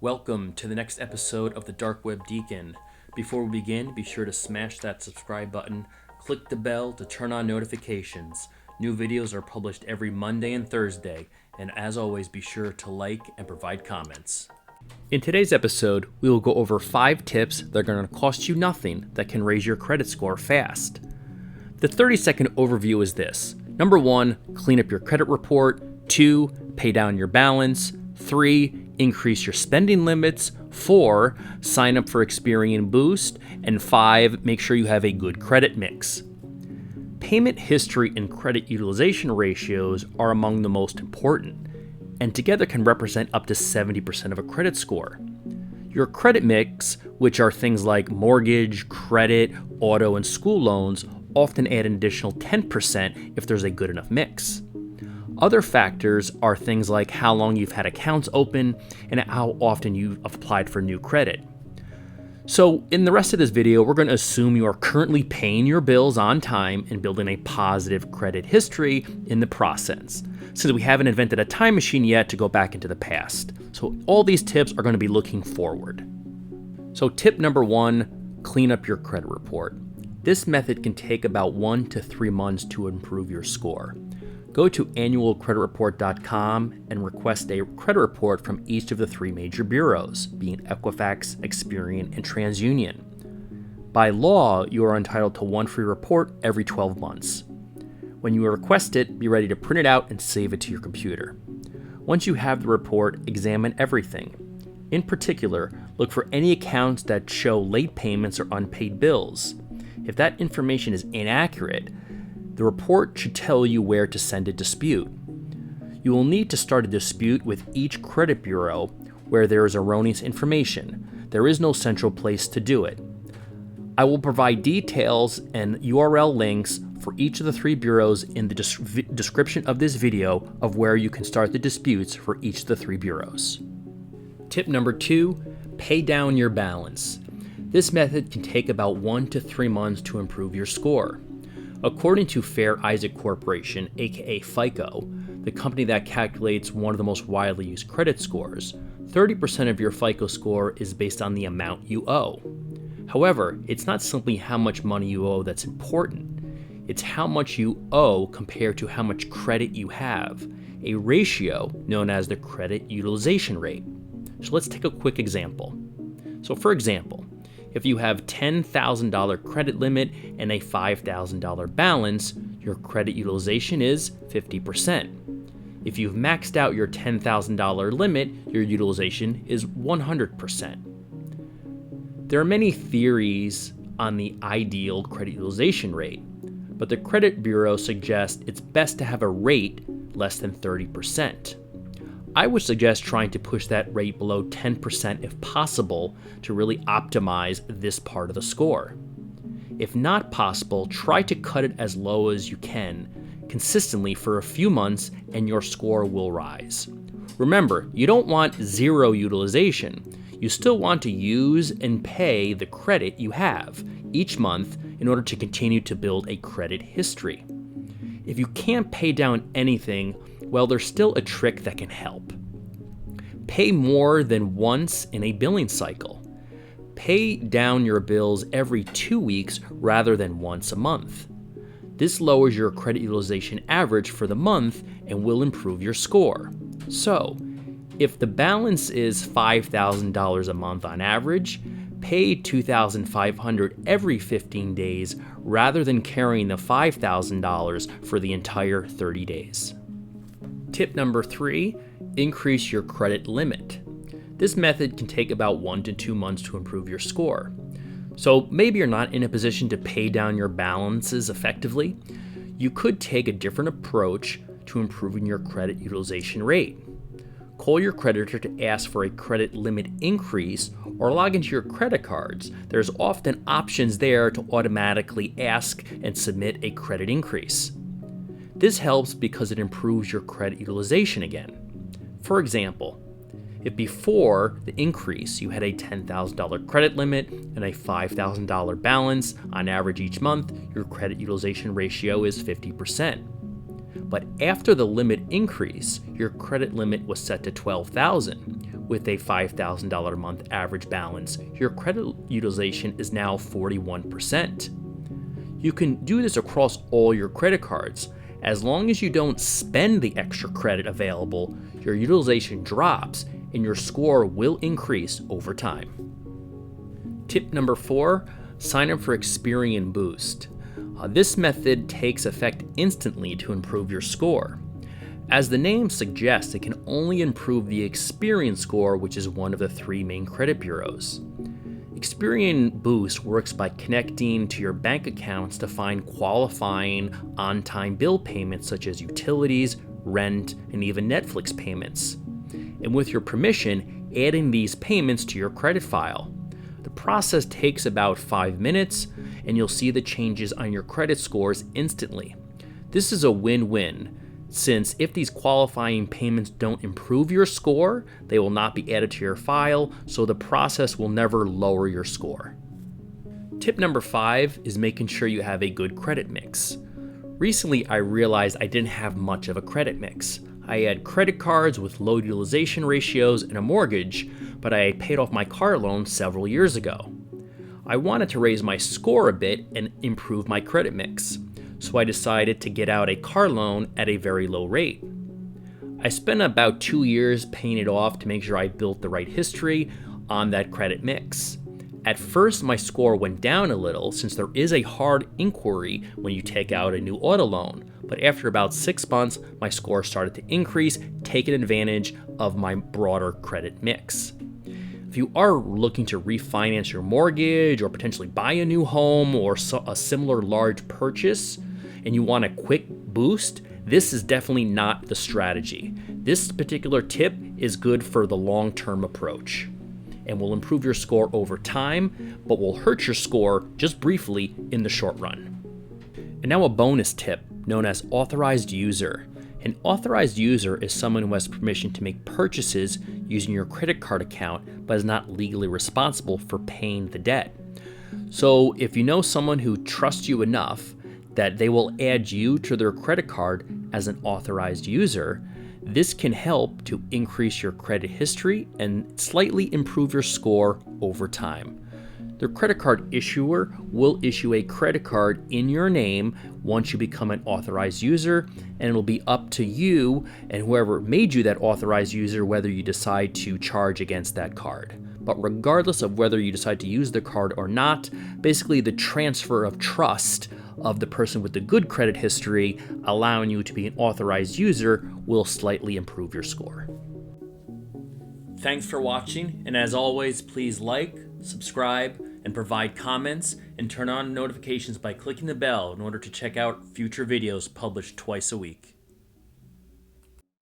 Welcome to the next episode of the Dark Web Deacon. Before we begin, be sure to smash that subscribe button, click the bell to turn on notifications. New videos are published every Monday and Thursday, and as always, be sure to like and provide comments. In today's episode, we will go over 5 tips that are going to cost you nothing that can raise your credit score fast. The 30-second overview is this. Number 1, clean up your credit report. 2, pay down your balance. 3, increase your spending limits. 4, sign up for Experian Boost. And 5, make sure you have a good credit mix. Payment history and credit utilization ratios are among the most important, and together can represent up to 70% of a credit score. Your credit mix, which are things like mortgage, credit, auto, and school loans, often add an additional 10% if there's a good enough mix. Other factors are things like how long you've had accounts open and how often you've applied for new credit. So in the rest of this video, we're going to assume you are currently paying your bills on time and building a positive credit history in the process, since we haven't invented a time machine yet to go back into the past. So all these tips are going to be looking forward. So tip number 1, clean up your credit report. This method can take about 1 to 3 months to improve your score. Go to annualcreditreport.com and request a credit report from each of the 3 major bureaus, being Equifax, Experian, and TransUnion. By law, you are entitled to 1 free report every 12 months. When you request it, be ready to print it out and save it to your computer. Once you have the report, examine everything. In particular, look for any accounts that show late payments or unpaid bills. If that information is inaccurate, the report should tell you where to send a dispute. You will need to start a dispute with each credit bureau where there is erroneous information. There is no central place to do it. I will provide details and URL links for each of the 3 bureaus in the description of this video of where you can start the disputes for each of the 3 bureaus. Tip number 2, pay down your balance. This method can take about 1 to 3 months to improve your score. According to Fair Isaac Corporation, aka FICO, the company that calculates one of the most widely used credit scores, 30% of your FICO score is based on the amount you owe. However, it's not simply how much money you owe that's important. It's how much you owe compared to how much credit you have, a ratio known as the credit utilization rate. So let's take a quick example. So for example, if you have $10,000 credit limit and a $5,000 balance, your credit utilization is 50%. If you've maxed out your $10,000 limit, your utilization is 100%. There are many theories on the ideal credit utilization rate, but the credit bureau suggests it's best to have a rate less than 30%. I would suggest trying to push that rate below 10% if possible to really optimize this part of the score. If not possible, try to cut it as low as you can consistently for a few months and your score will rise. Remember, you don't want 0 utilization. You still want to use and pay the credit you have each month in order to continue to build a credit history. If you can't pay down anything, well, there's still a trick that can help. Pay more than once in a billing cycle. Pay down your bills every 2 weeks rather than once a month. This lowers your credit utilization average for the month and will improve your score. So, if the balance is $5,000 a month on average, pay $2,500 every 15 days rather than carrying the $5,000 for the entire 30 days. Tip number 3, increase your credit limit. This method can take about 1 to 2 months to improve your score. So maybe you're not in a position to pay down your balances effectively. You could take a different approach to improving your credit utilization rate. Call your creditor to ask for a credit limit increase or log into your credit cards. There's often options there to automatically ask and submit a credit increase. This helps because it improves your credit utilization again. For example, if before the increase you had a $10,000 credit limit and a $5,000 balance on average each month, your credit utilization ratio is 50%. But after the limit increase, your credit limit was set to $12,000, with a $5,000 a month average balance, your credit utilization is now 41%. You can do this across all your credit cards. As long as you don't spend the extra credit available, your utilization drops and your score will increase over time. Tip number 4, sign up for Experian Boost. This method takes effect instantly to improve your score. As the name suggests, it can only improve the Experian score, which is one of the 3 main credit bureaus. Experian Boost works by connecting to your bank accounts to find qualifying on-time bill payments such as utilities, rent, and even Netflix payments. And with your permission, adding these payments to your credit file. The process takes about 5 minutes, and you'll see the changes on your credit scores instantly. This is a win-win, since if these qualifying payments don't improve your score, they will not be added to your file, so the process will never lower your score. Tip number 5 is making sure you have a good credit mix. Recently, I realized I didn't have much of a credit mix. I had credit cards with low utilization ratios and a mortgage, but I paid off my car loan several years ago. I wanted to raise my score a bit and improve my credit mix, so I decided to get out a car loan at a very low rate. I spent about 2 years paying it off to make sure I built the right history on that credit mix. At first, my score went down a little since there is a hard inquiry when you take out a new auto loan, but after about 6 months, my score started to increase, taking advantage of my broader credit mix. If you are looking to refinance your mortgage or potentially buy a new home or a similar large purchase and you want a quick boost, this is definitely not the strategy. This particular tip is good for the long-term approach and will improve your score over time, but will hurt your score just briefly in the short run. And now a bonus tip known as authorized user. An authorized user is someone who has permission to make purchases using your credit card account, but is not legally responsible for paying the debt. So if you know someone who trusts you enough that they will add you to their credit card as an authorized user, this can help to increase your credit history and slightly improve your score over time. The credit card issuer will issue a credit card in your name once you become an authorized user, and it'll be up to you and whoever made you that authorized user whether you decide to charge against that card. But regardless of whether you decide to use the card or not, basically the transfer of trust of the person with the good credit history allowing you to be an authorized user will slightly improve your score. Thanks for watching, and as always, please like, subscribe, and provide comments, and turn on notifications by clicking the bell in order to check out future videos published twice a week.